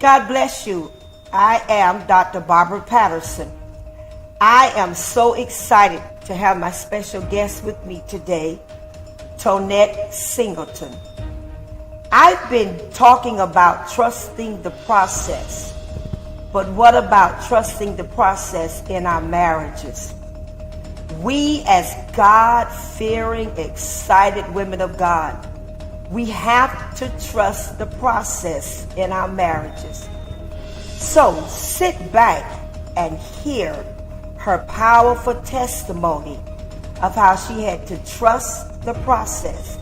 God bless you. I am Dr. Barbara Patterson. I am so excited to have my special guest with me today, Tonette Singleton. I've been talking about trusting the process, but what about trusting the process in our marriages? We as God-fearing, excited women of God, we have to trust the process in our marriages. So sit back and hear her powerful testimony of how she had to trust the process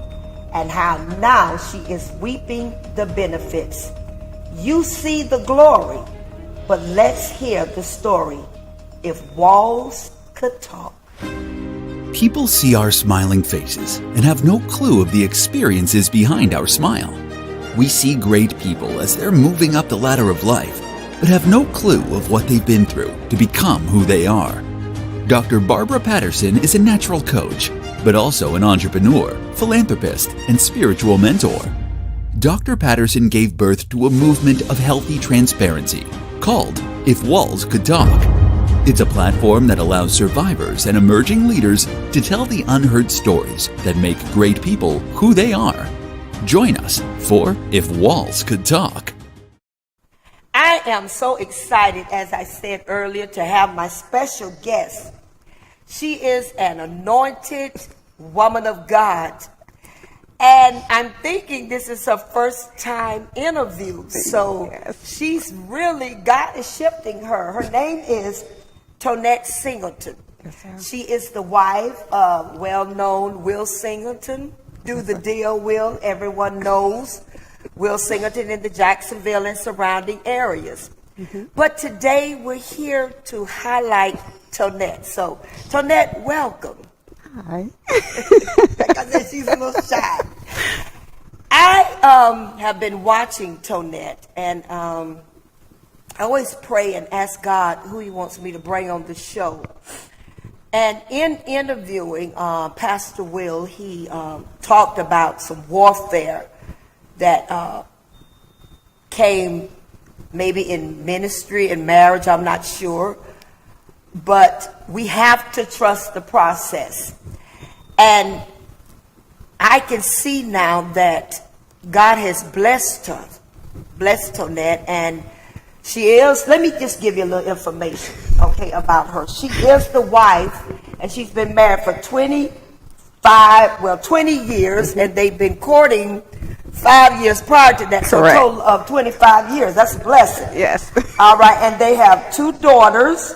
and how now she is reaping the benefits. You see the glory, but let's hear the story. If walls could talk. People see our smiling faces and have no clue of the experiences behind our smile. We see great people as they're moving up the ladder of life, but have no clue of what they've been through to become who they are. Dr. Barbara Patterson is a natural coach, but also an entrepreneur, philanthropist, and spiritual mentor. Dr. Patterson gave birth to a movement of healthy transparency called If Walls Could Talk. It's a platform that allows survivors and emerging leaders to tell the unheard stories that make great people who they are. Join us for If Walls Could Talk. I am so excited, as I said earlier, to have my special guest. She is an anointed woman of God. And I'm thinking this is her first time interview. So she's really, God is shifting her. Her name is Tonette Singleton. Yes, she is the wife of well-known Wil Singleton. Do the deal, Will. Everyone knows Wil Singleton in the Jacksonville and surrounding areas. But today we're here to highlight Tonette. So, Tonette, welcome. Hi. Like I said, she's a little shy. I have been watching Tonette, and I always pray and ask God who He wants me to bring on the show. And in interviewing Pastor Will, he talked about some warfare that came maybe in ministry and marriage, I'm not sure. But we have to trust the process. And I can see now that God has blessed her, blessed Tonette, and she is, let me just give you a little information, okay, about her. She is the wife, and she's been married for 20 years, and they've been courting 5 years prior to that, so Correct. a total of 25 years. That's a blessing. Yes. All right, and they have 2 daughters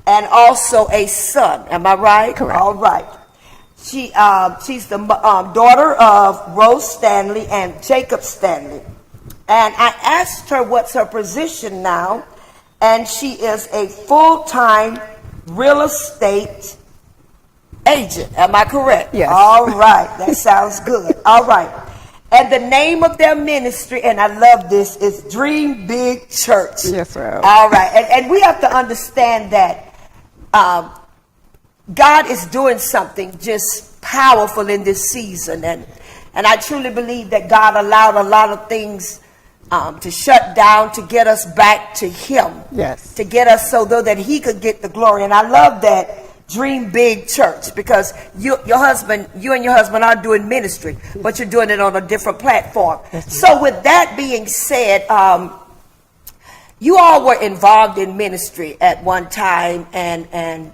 and also a son. Am I right? Correct. All right. She's the daughter of Rose Stanley and Jacob Stanley. And I asked her what's her position now, and she is a full-time real estate agent. Am I correct? Yes. All right. That sounds good. All right. And the name of their ministry, and I love this, is Dream Big Church. Yes, ma'am. All right. And we have to understand that God is doing something just powerful in this season. And I truly believe that God allowed a lot of things to shut down to get us back to Him. Yes. To get us so that He could get the glory. And I love that Dream Big Church, because you and your husband are doing ministry, but you're doing it on a different platform. So with that being said, you all were involved in ministry at one time, and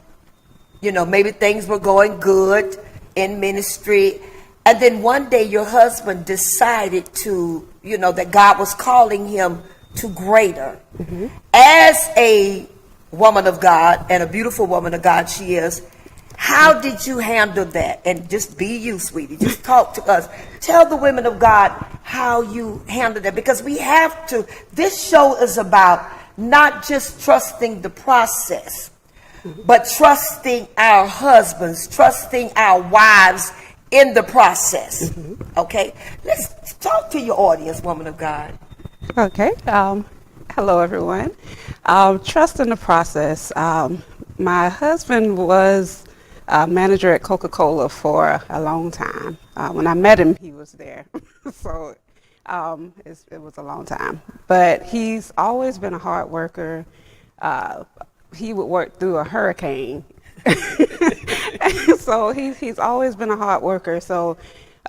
you know, maybe things were going good in ministry, and then one day your husband decided to, you know, that God was calling him to greater. As a woman of God, and a beautiful woman of God she is, how did you handle that? And just be you, sweetie. Just talk to us. Tell the women of God how you handle that, because we have to. This show is about not just trusting the process, but trusting our husbands, trusting our wives in the process. Okay? Let's talk to your audience, woman of God. Okay. Hello, everyone. Trust in the process. My husband was a manager at Coca-Cola for a long time. When I met him, he was there. So It was a long time, but he's always been a hard worker. He would work through a hurricane. So he's always been a hard worker. So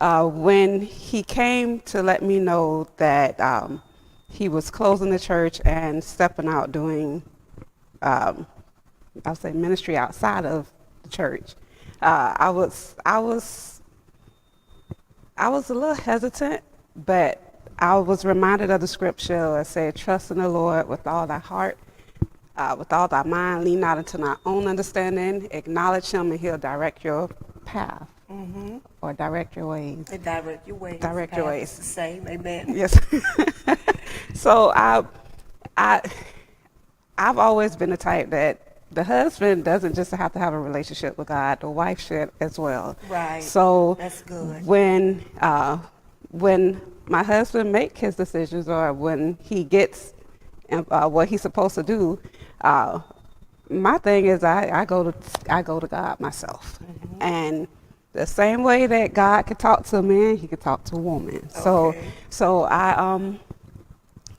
when he came to let me know that he was closing the church and stepping out doing, I'll say, ministry outside of the church, I was a little hesitant, but I was reminded of the scripture that said, "Trust in the Lord with all thy heart, with all thy mind, lean not into thy own understanding, acknowledge him and he'll direct your path." Or direct your ways. And direct your ways. Direct your ways. It's the same. Amen. Yes. So I've always been the type that the husband doesn't just have to have a relationship with God, the wife should as well. Right. So that's good. When my husband make his decisions, or when he gets what he's supposed to do, my thing is I go to God myself. And the same way that God could talk to a man, he could talk to a woman. Okay. So I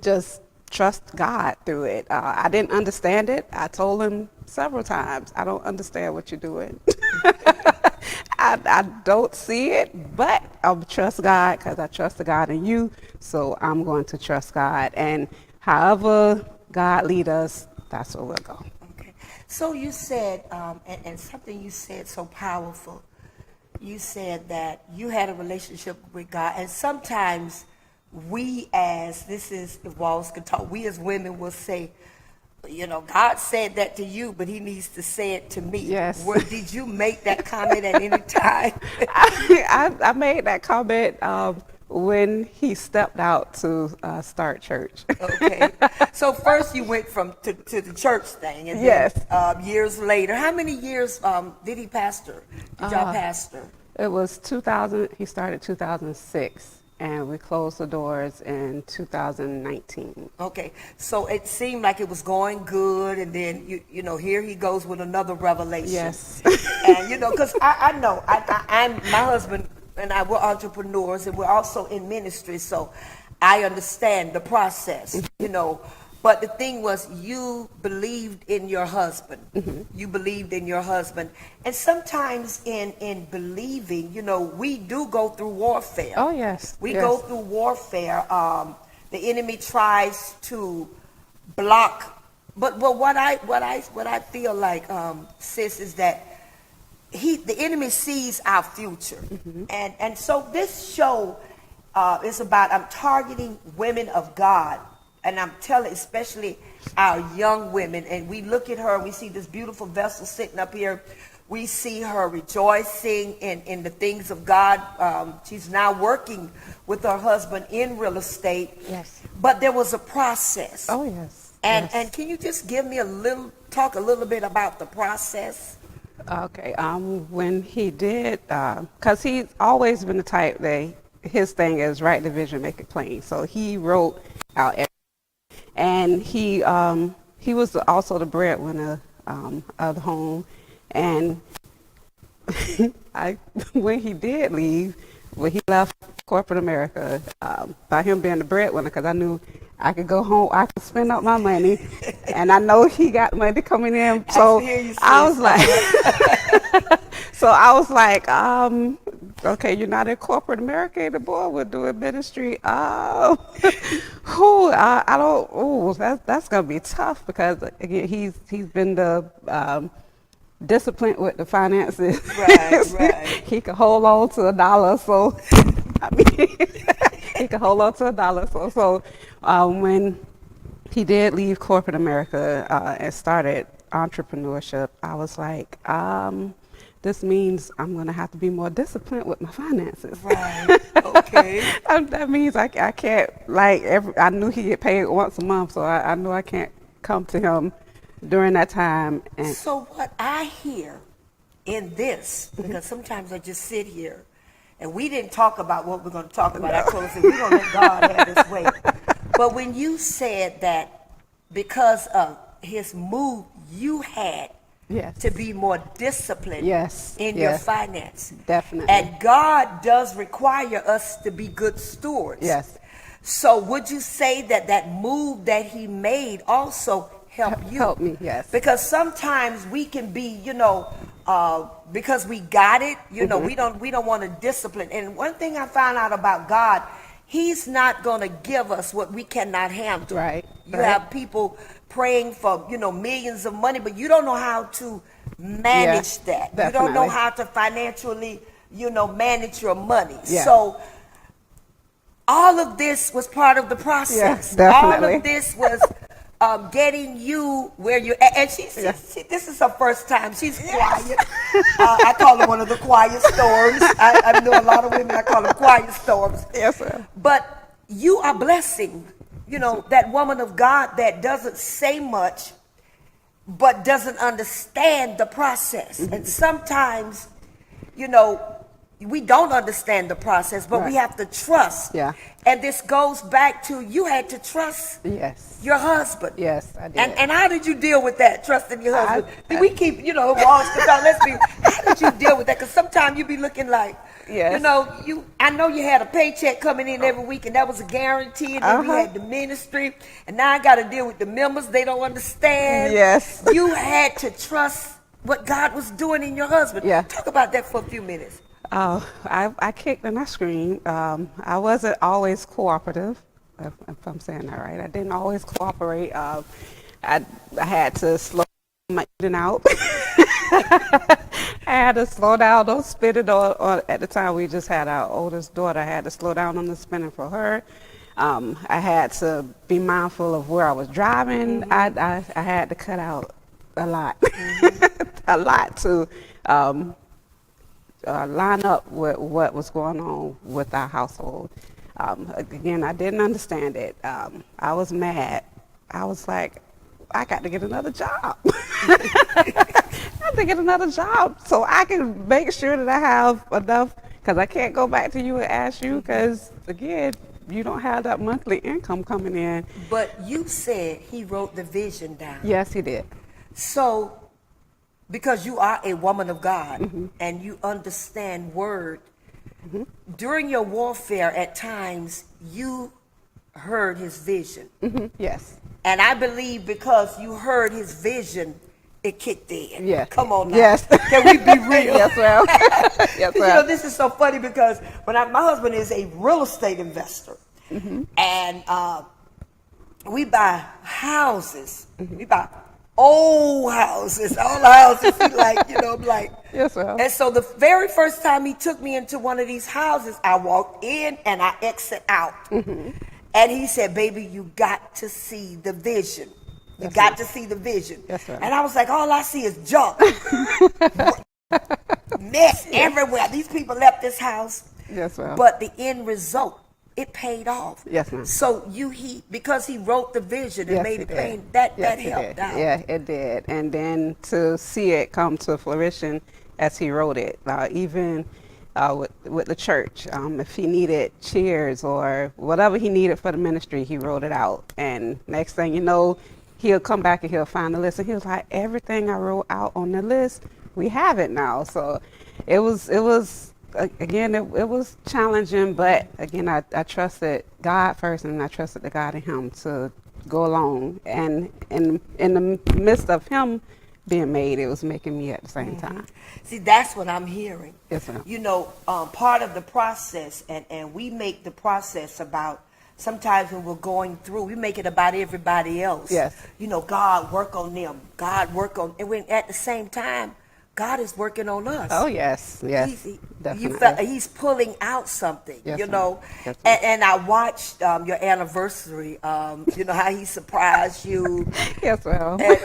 just trust God through it. I didn't understand it. I told him several times, I don't understand what you're doing. I don't see it, but I'll trust God because I trust the God in you. So I'm going to trust God. And however God lead us, that's where we'll go. Okay. So you said, and something you said so powerful, you said that you had a relationship with God, and sometimes we as women will say, God said that to you, but he needs to say it to me. Yes. Did you make that comment at any time? I made that comment when he stepped out to start church. Okay. So first you went to the church thing, and yes. Then years later, how many years did he pastor? Did y'all pastor? It was 2000. He started 2006, and we closed the doors in 2019. Okay. So it seemed like it was going good, and then here he goes with another revelation. Yes. And because I know I'm my husband and I were entrepreneurs, and we're also in ministry, so I understand the process, But the thing was, you believed in your husband. You believed in your husband. And sometimes in believing, we do go through warfare. Oh, yes. We go through warfare. The enemy tries to block. But what I feel like, sis, is that the enemy sees our future. And so this show is about, I'm targeting women of God. And I'm telling, especially our young women, and we look at her and we see this beautiful vessel sitting up here. We see her rejoicing in the things of God. She's now working with her husband in real estate. Yes. But there was a process. Oh, yes. And can you just give me talk a little bit about the process? Okay. When he did, because he's always been the type that his thing is write the vision, make it plain. So he wrote out everything. And he was also the breadwinner of the home. And when he did leave, when he left corporate America, by him being the breadwinner, because I knew I could go home, I could spend up my money, and I know he got money coming in. So I was like, okay, you're not in corporate America anymore. We're doing ministry. I don't. That's gonna be tough because again, he's been the disciplined with the finances. Right. He could hold on to $1. So I mean, he could hold on to $1. So when he did leave corporate America and started entrepreneurship, I was like, this means I'm going to have to be more disciplined with my finances. Right. Okay. That means I can't, I knew he get paid once a month, so I knew I can't come to him during that time. And so what I hear in this, because sometimes I just sit here, and we didn't talk about what we're going to talk about. I told us we're going to let God have his way. But when you said that because of his move, you had to be more disciplined in your finance. Definitely. And God does require us to be good stewards. Yes. So would you say that that move that he made also helped you? Helped me, yes. Because sometimes we can be, because we got it, we don't want to discipline. And one thing I found out about God, he's not going to give us what we cannot handle. Right. You have people praying for, millions of money, but you don't know how to manage that. Definitely. You don't know how to financially, manage your money. Yeah. So all of this was part of the process. Yes, definitely. All of this was getting you where you at. And she, this is her first time. She's quiet. I call her one of the quiet storms. I know a lot of women, I call them quiet storms. Yes, sir. But you are blessing, that woman of God that doesn't say much, but doesn't understand the process. And sometimes, we don't understand the process, but we have to trust. Yeah. And this goes back to you had to trust your husband. Yes, I did. And how did you deal with that, trusting your husband? We keep, walls to talk. How did you deal with that? Because sometimes you be looking like, yes. I know you had a paycheck coming in every week, and that was a guarantee. And then we had the ministry, and now I got to deal with the members. They don't understand. Yes. You had to trust what God was doing in your husband. Yeah. Talk about that for a few minutes. Oh, I kicked and I screamed. I wasn't always cooperative, if I'm saying that right. I didn't always cooperate. I had to slow my eating out. I had to slow down, don't spit it on. At the time, we just had our oldest daughter. I had to slow down on the spinning for her. I had to be mindful of where I was driving. I had to cut out a lot, a lot to line up with what was going on with our household. Again, I didn't understand it. I was mad. I was like, I got to get another job. I have to get another job so I can make sure that I have enough, because I can't go back to you and ask you, because again, you don't have that monthly income coming in. But you said he wrote the vision down. Yes, he did. So, because you are a woman of God and you understand word, during your warfare at times you heard his vision. Yes. And I believe because you heard his vision, it kicked in. Yes. Come on now. Yes. Can we be real? Yes, well. Yes, well. This is so funny because my husband is a real estate investor. And we buy houses. We buy old houses, all the houses. I'm like. Yes, well. And so the very first time he took me into one of these houses, I walked in and I exit out. And he said, baby, you got to see the vision. You got to see the vision. Yes, ma'am. And I was like, all I see is junk. Mess everywhere. These people left this house. Yes, ma'am. But the end result, it paid off. Yes, ma'am. So because he wrote the vision and made it plain, that helped out. Yeah, it did. And then to see it come to fruition as he wrote it, even with the church, if he needed chairs or whatever he needed for the ministry, he wrote it out. And next thing you know, he'll come back and he'll find the list, and he was like, everything I wrote out on the list, we have it now. So it was again, it was challenging, but again, I trusted God first, and I trusted the God in him to go along. And in the midst of him being made, it was making me at the same time. See, that's what I'm hearing. Yes, ma'am. Part of the process, and we make the process about, sometimes when we're going through, we make it about everybody else. Yes. God, work on them. God, work on, and when at the same time, God is working on us. Oh, yes, yes, definitely. He's pulling out something, Yes, Yes, ma'am. and I watched your anniversary, how he surprised you. Yes, well. And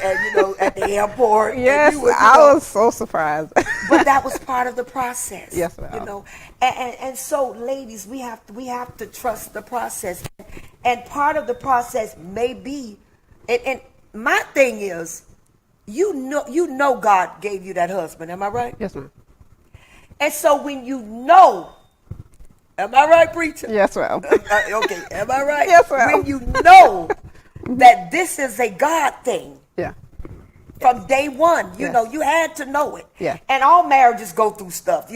at the airport. Yes, I was so surprised. But that was part of the process. Yes, ma'am. And so, ladies, we have to trust the process. And part of the process may be, and my thing is, you know God gave you that husband, am I right? Yes, ma'am. And so when you know, am I right, preacher? Yes, ma'am. Okay, am I right? Yes, ma'am. When you know that this is a God thing. Yeah. From day one, you Yes. know, you had to know it. Yeah. And all marriages go through stuff,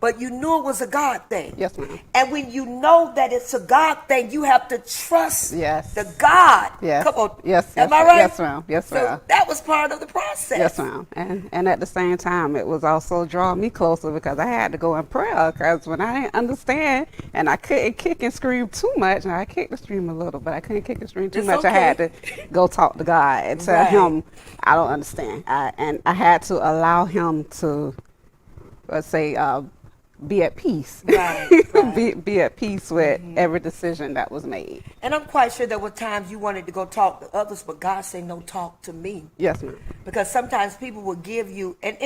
but you knew it was a God thing. Yes, ma'am. And when you know that it's a God thing, you have to trust Yes. the God. Yes. Come on. Yes. Am Yes, I right? Yes, ma'am. Yes, So ma'am. that was part of the process. Yes, ma'am. And at the same time, it was also drawing me closer because I had to go in prayer because when I didn't understand and I couldn't kick and scream too much, and I kicked and scream a little, but I couldn't kick and scream too It's much. okay. I had to go talk to God and tell Right. him I don't understand. And I had to allow him to, let's say, be at peace. Right, right. be at peace with every decision that was made. And I'm quite sure there were times you wanted to go talk to others, but God said, no, talk to me. Yes, ma'am. Because sometimes people will give you, and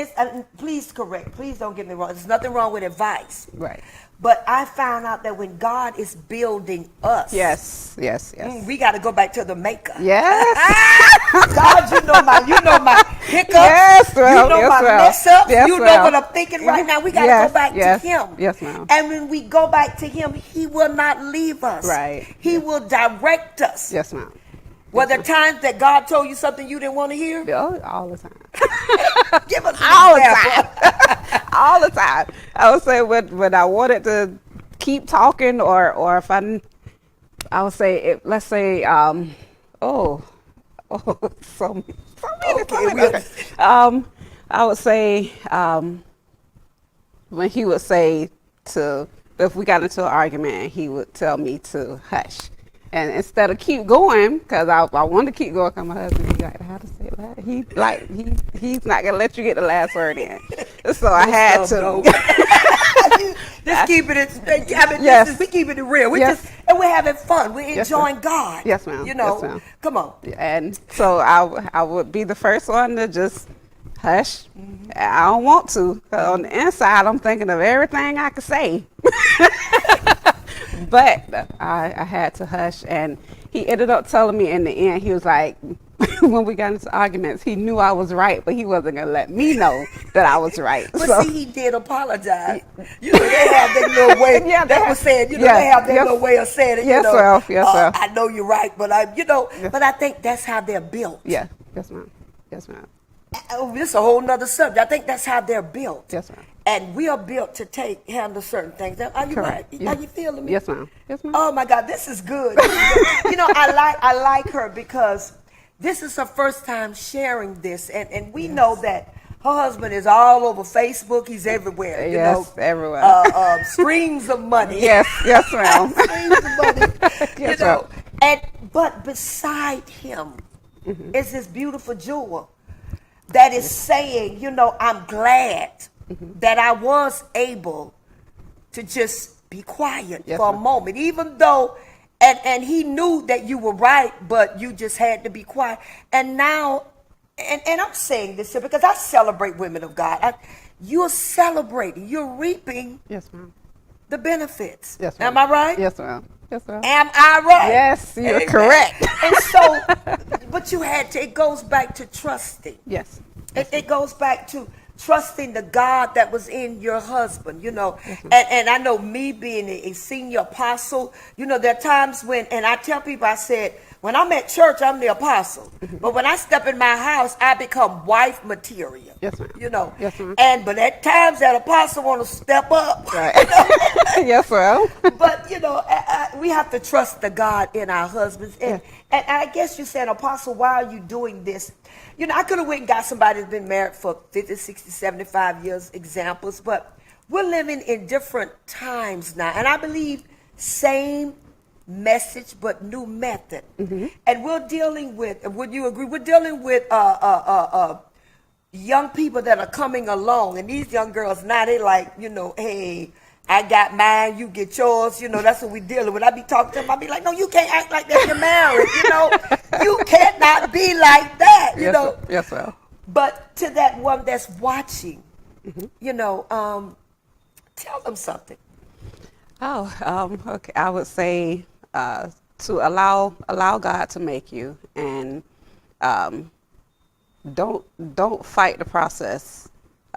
please don't get me wrong. There's nothing wrong with advice. Right. But I found out that when God is building us, Yes. we got to go back to the maker. Yes. God, you know my hiccups. Yes, well, you know yes, my well. mess ups. Yes, you know well. what I'm thinking right now. We got to Yes, go back yes, to Him. yes, ma'am. And when we go back to Him, He will not leave us. Right. He will direct us. Yes, ma'am. Were there times that God told you something you didn't want to hear? Oh, all the time. Give us All an the example. time. All the time. I would say when I wanted to keep talking or if I would say, let's say, so many. Okay. I would say, when he would say if we got into an argument, he would tell me to hush. And instead of keep going, because I wanted to keep going, because my husband, he like, how to say that? He's not going to let you get the last word in. So I had to. Just keeping it. I mean, Yes. we keeping it real. Yes. And we're having fun. We're Yes, enjoying ma'am. God. Yes, ma'am. You know, Yes, ma'am. come on. And so I would be the first one to just hush. I don't want to. 'Cause on the inside, I'm thinking of everything I could say. But I had to hush. And he ended up telling me in the end, he was like, when we got into arguments, he knew I was right, but he wasn't going to let me know that I was right. But So, see, he did apologize. You know, they have their little way. Yeah, that was saying, they have their little way of saying it. Yes, well. I know you're right, but but I think that's how they're built. yeah. Yes, ma'am. Yes, ma'am. This is a whole nother subject. I think that's how they're built. Yes, ma'am. And we are built to handle certain things. Are you Correct. right? Yeah. Are you feeling me? Yes, ma'am. Yes, ma'am. Oh my God, this is good. This is good. You know, I like her because this is her first time sharing this, and we know that her husband is all over Facebook. He's everywhere. You know, everywhere. Streams of money. Yes, ma'am. Streams of money. Yes, you know, but beside him is this beautiful jewel that is saying, I'm glad that I was able to just be quiet for a moment, even though, and he knew that you were right, but you just had to be quiet. And now, and I'm saying this here because I celebrate women of God. You're celebrating, you're reaping Yes, ma'am. the benefits. Yes, ma'am. Am I right? Yes, ma'am. Yes, ma'am. Am I right? Yes, you're Amen. correct. And so, but it goes back to trusting. Yes. It goes back to trusting the God that was in your husband, and I know me being a senior apostle, there are times when, and I tell people, I said, when I'm at church, I'm the apostle, but when I step in my house, I become wife material. Yes, ma'am. Yes, ma'am. But at times that apostle want to step up. Right. Yes, ma'am. But, we have to trust the God in our husbands. And I guess you said, Apostle, why are you doing this? I could have went and got somebody that's been married for 50, 60, 75 years, examples, but we're living in different times now. And I believe same message, but new method. And we're dealing with, would you agree, we're dealing with young people that are coming along. And these young girls now, they like, hey, I got mine, you get yours. That's what we're dealing with. I be talking to them, I be like, no, you can't act like that. You're married. You cannot be like that. Yes, ma'am. But to that one that's watching, tell them something. Okay. I would say to allow God to make you, and don't fight the process.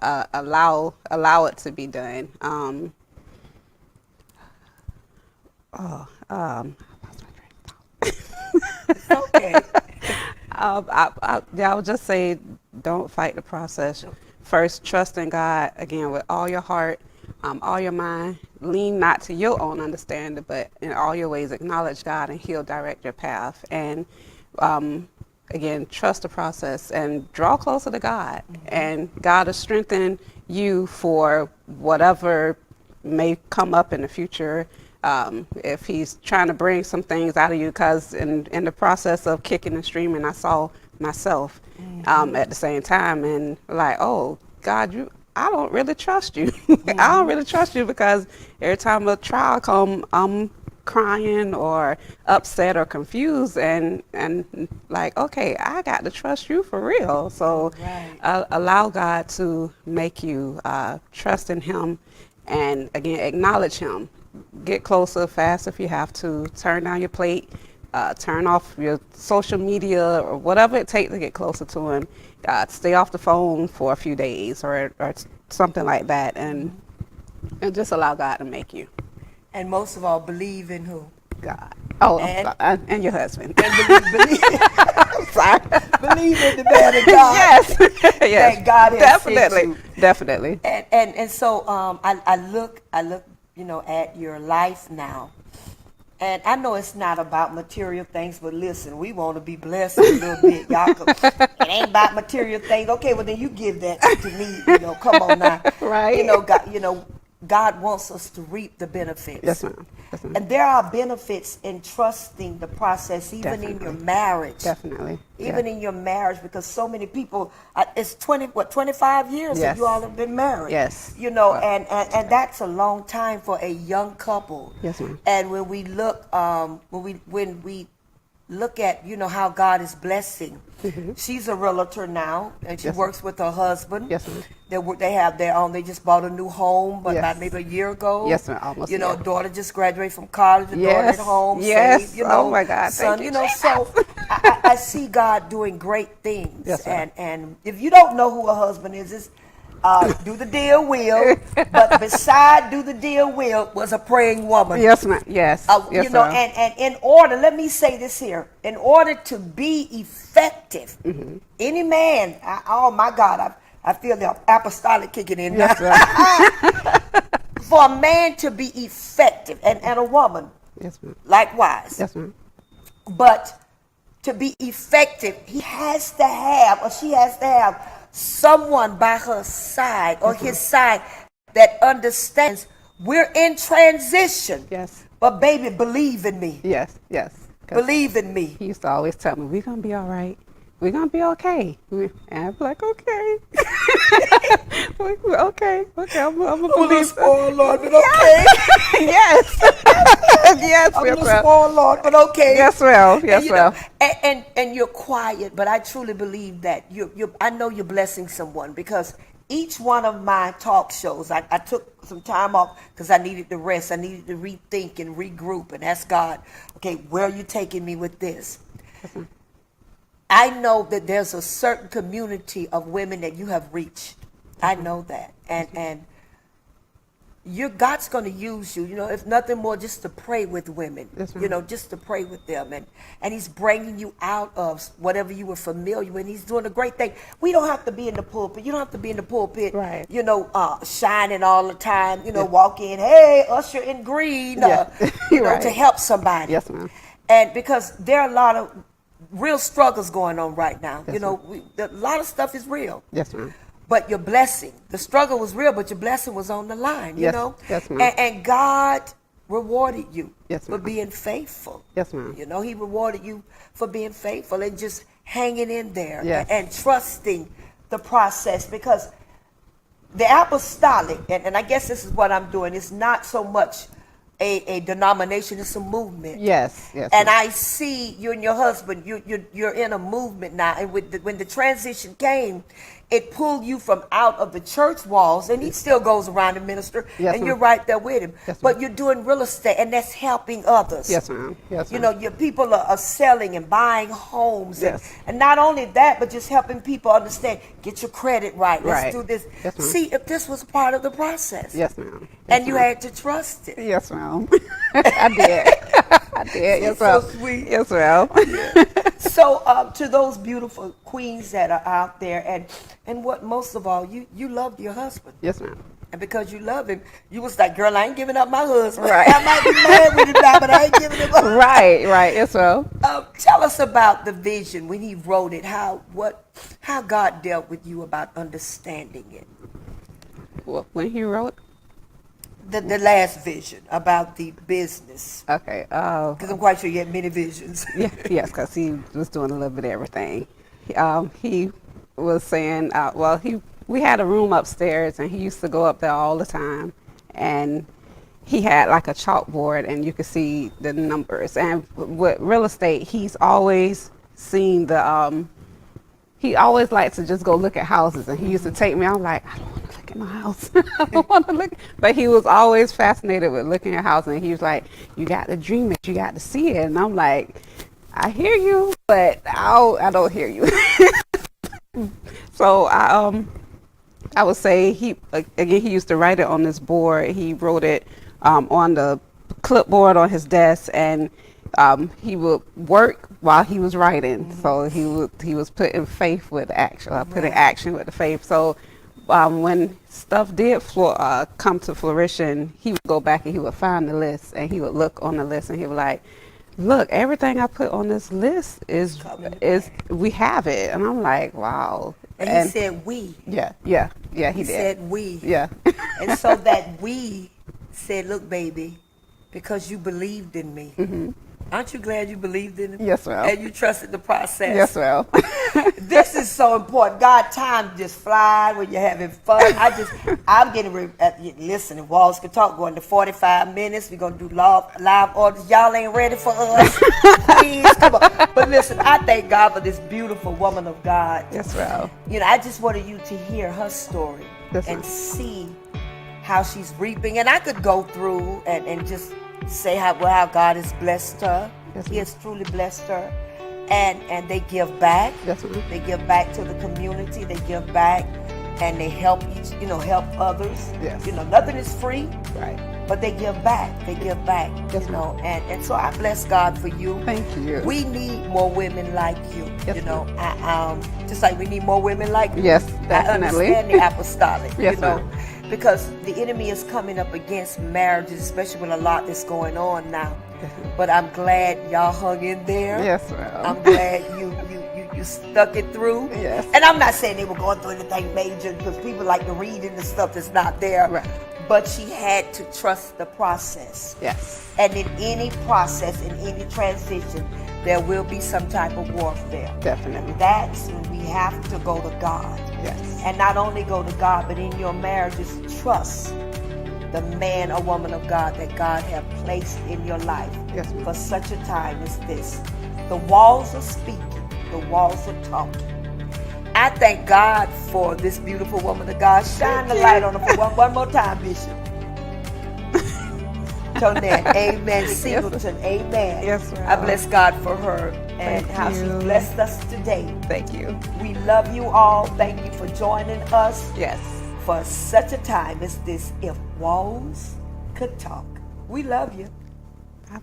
Allow it to be done. It's okay. I would just say, don't fight the process. First, trust in God again with all your heart, all your mind, lean not to your own understanding, but in all your ways acknowledge God, and He'll direct your path. And again, trust the process and draw closer to God, and God will strengthen you for whatever may come up in the future. If He's trying to bring some things out of you, because in the process of kicking and streaming, I saw myself at the same time, and like, oh God, I don't really trust you. I don't really trust you, because every time a trial come, I'm crying or upset or confused, and like, okay, I got to trust you for real. So allow God to make you trust in Him, and again, acknowledge Him. Get closer, fast if you have to. Turn down your plate. Turn off your social media or whatever it takes to get closer to Him. Stay off the phone for a few days or something like that, and just allow God to make you. And most of all, believe in who? God. Oh, and your husband. And believe I'm sorry. believe in the man of God. Yes. Yes. That God has Definitely. sent you. Definitely. And so I look, at your life now. And I know it's not about material things, but listen, we want to be blessed a little bit, y'all. It ain't about material things. Okay, well then you give that to me. Come on now. Right. God wants us to reap the benefits. Yes, ma'am. Yes, ma'am. And there are benefits in trusting the process, even in your marriage. Definitely. Even in your marriage, because so many people, it's 25 years that you all have been married. Yes. And that's a long time for a young couple. Yes, ma'am. And when we look, when we look at, how God is blessing. She's a realtor now, and she works with her husband. Yes, ma'am. They have their own. They just bought a new home, but about maybe a year ago. Yes, ma'am. Almost. Daughter just graduated from college. The daughter at home. Yes. Saved, oh my God. Son, Thank you. So I see God doing great things. Yes, ma'am. And if you don't know who her husband is, Do the Dear Will, but beside Do the Dear Will was a praying woman. Yes, ma'am. Yes. Yes, ma'am. And in order, let me say this here, in order to be effective, any man, oh my God, I feel the apostolic kicking in now. Yes, For a man to be effective, and a woman, yes, ma'am. likewise. Yes, ma'am. But to be effective, he has to have, or she has to have, someone by her side or his side that understands we're in transition. Yes. But baby, believe in me. Yes, yes. Believe in me. He used to always tell me, we're going to be all right. We're going to be okay. And I'd be like, okay. okay, I'm going to believe. Spoiled, Lord, but okay. Yes. Yes, I'm a spoiled, Lord, but okay. Yes, well, yes, well. And you're quiet, but I truly believe that I know you're blessing someone, because each one of my talk shows, I took some time off because I needed to rest. I needed to rethink and regroup and ask God, okay, where are you taking me with this? I know that there's a certain community of women that you have reached. I know that. And God's going to use you, if nothing more, just to pray with women, just to pray with them. And he's bringing you out of whatever you were familiar with. He's doing a great thing. We don't have to be in the pulpit. You don't have to be in the pulpit, right. Shining all the time, walk in, hey, usher in green, right. To help somebody. Yes, ma'am. And because there are a lot of real struggles going on right now. Yes, a lot of stuff is real. Yes, ma'am. But your blessing, the struggle was real, but your blessing was on the line, yes. Yes, ma'am. And God rewarded you for ma'am. being faithful. Yes, ma'am. He rewarded you for being faithful and just hanging in there yes. and trusting the process, because the apostolic, and I guess this is what I'm doing, it's not so much a denomination, it's a movement. Yes, yes. And ma'am. I see you and your husband, you're in a movement now. And when the transition came, it pulled you from out of the church walls, and he still goes around and minister, yes, and ma'am. you're right there with him. Yes, but ma'am. you're doing real estate, and that's helping others. Yes, ma'am. Yes, ma'am. Your people are selling and buying homes. Yes. And not only that, but just helping people understand, get your credit right. Let's Right. do this. Yes, ma'am. See if this was part of the process. Yes, ma'am. Yes, And you ma'am. had to trust it. Yes, ma'am. I did. I did. Yes, So ma'am. sweet. Yes, ma'am. So to those beautiful queens that are out there, and what most of all, you loved your husband. Yes, ma'am. And because you love him, you was like, girl, I ain't giving up my husband. Right. I might be mad with him now, but I ain't giving him up. Right. Yes, well. Tell us about the vision when he wrote it, how God dealt with you about understanding it. When he wrote? The last vision about the business. Okay. Because I'm quite sure you had many visions. Yes, because he was doing a little bit of everything. He was saying, we had a room upstairs, and he used to go up there all the time, and he had like a chalkboard, and you could see the numbers. And with real estate, he's always seen he always likes to just go look at houses, and he used to take me. I'm like, I don't want to look at my house. I don't want to look. But he was always fascinated with looking at houses, and he was like, you got to dream it, you got to see it. And I'm like, I hear you, but I don't hear you. So I would say he used to write it on this board. He wrote it on the clipboard on his desk, and he would work while he was writing. Mm-hmm. So he was putting faith with action, putting action with the faith. So when stuff did come to fruition, he would go back and he would find the list, and he would look on the list, and he would like, look, everything I put on this list is we have it. And I'm like, wow. And he said we. Yeah, he did. He said we. Yeah. And so that we said, look, baby, because you believed in me. Mm-hmm. Aren't you glad you believed in him? Yes, well. And you trusted the process. Yes, well. This is so important. God, time just fly when you're having fun. I'm getting ready. Listen, Walls Can Talk going to 45 minutes. We're going to do live orders. Y'all ain't ready for us. Please, come on. But listen, I thank God for this beautiful woman of God. Yes, well. I just wanted you to hear her story and see how she's reaping. And I could go through and just say how God has blessed her. Yes, he has truly blessed her. And they give back. Yes, they give back to the community. They give back and they help help others. Yes. Nothing is free. Right. But they give back. They give back. Yes, and so I bless God for you. Thank you. We need more women like you. Yes, just like we need more women like you. Yes, definitely. I understand the apostolic. Yes, because the enemy is coming up against marriages, especially with a lot that's going on now. But I'm glad y'all hung in there. Yes, ma'am. I'm glad you stuck it through. Yes. And I'm not saying they were going through anything major, because people like to read into stuff that's not there. Right. But she had to trust the process. Yes. And in any process, in any transition, there will be some type of warfare. Definitely. That's when we have to go to God. Yes. And not only go to God, but in your marriages, trust the man or woman of God that God has placed in your life. Yes, for such a time as this. The walls are speaking. The walls are talking. I thank God for this beautiful woman of God. Shine the light on her for one more time, Bishop. Tonette, amen. Singleton, amen. Yes, ma'am. I bless God for her and Thank how you. she blessed us today. Thank you. We love you all. Thank you for joining us. Yes. For such a time as this, if walls could talk. We love you. Bye-bye.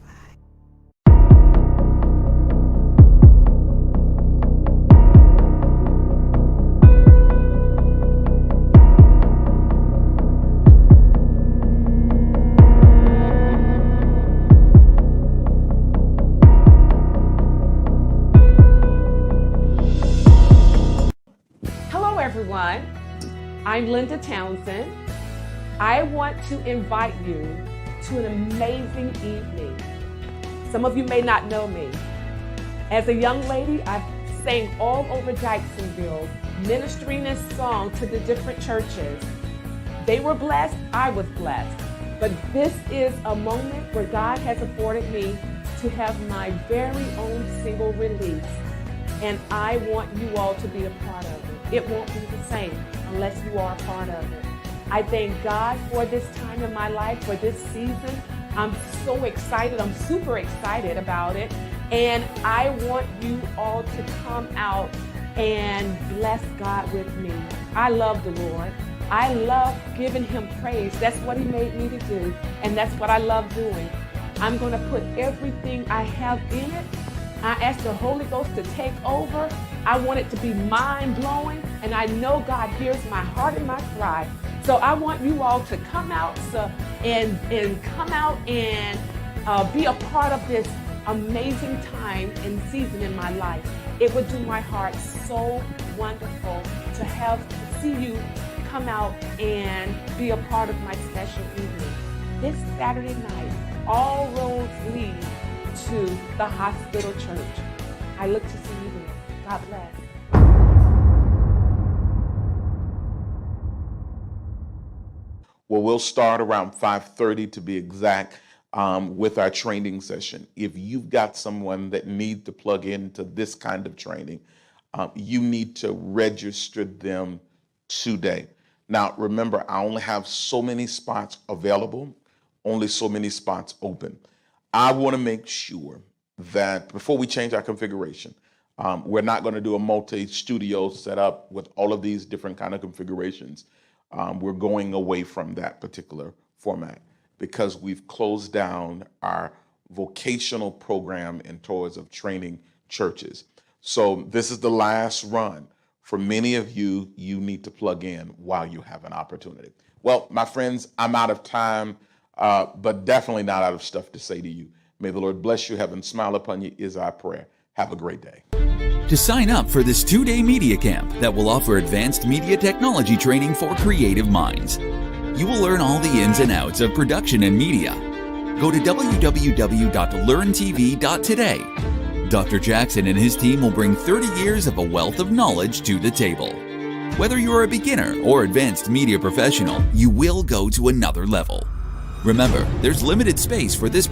Hello, everyone. I'm Linda Townsend. I want to invite you to an amazing evening. Some of you may not know me. As a young lady, I've sang all over Jacksonville, ministering this song to the different churches. They were blessed, I was blessed. But this is a moment where God has afforded me to have my very own single release. And I want you all to be a part of it. It won't be the same unless you are a part of it. I thank God for this time in my life, for this season. I'm so excited. I'm super excited about it. And I want you all to come out and bless God with me. I love the Lord. I love giving him praise. That's what he made me to do. And that's what I love doing. I'm going to put everything I have in it. I ask the Holy Ghost to take over. I want it to be mind-blowing, and I know God hears my heart and my cry. So I want you all to come out and come out and be a part of this amazing time and season in my life. It would do my heart so wonderful to see you come out and be a part of my special evening. This Saturday night, all roads lead to the Hospital Church. I look to see you there. God bless. Well, we'll start around 5:30 to be exact with our training session. If you've got someone that needs to plug into this kind of training, you need to register them today. Now, remember, I only have so many spots available, only so many spots open. I want to make sure that before we change our configuration, we're not going to do a multi-studio setup with all of these different kind of configurations. We're going away from that particular format because we've closed down our vocational program in towards of training churches. So this is the last run. For many of you, you need to plug in while you have an opportunity. Well, my friends, I'm out of time, but definitely not out of stuff to say to you. May the Lord bless you, heaven smile upon you is our prayer. Have a great day. To sign up for this 2-day media camp that will offer advanced media technology training for creative minds, you will learn all the ins and outs of production and media. Go to www.learntv.today. Dr. Jackson and his team will bring 30 years of a wealth of knowledge to the table. Whether you're a beginner or advanced media professional, you will go to another level. Remember, there's limited space for this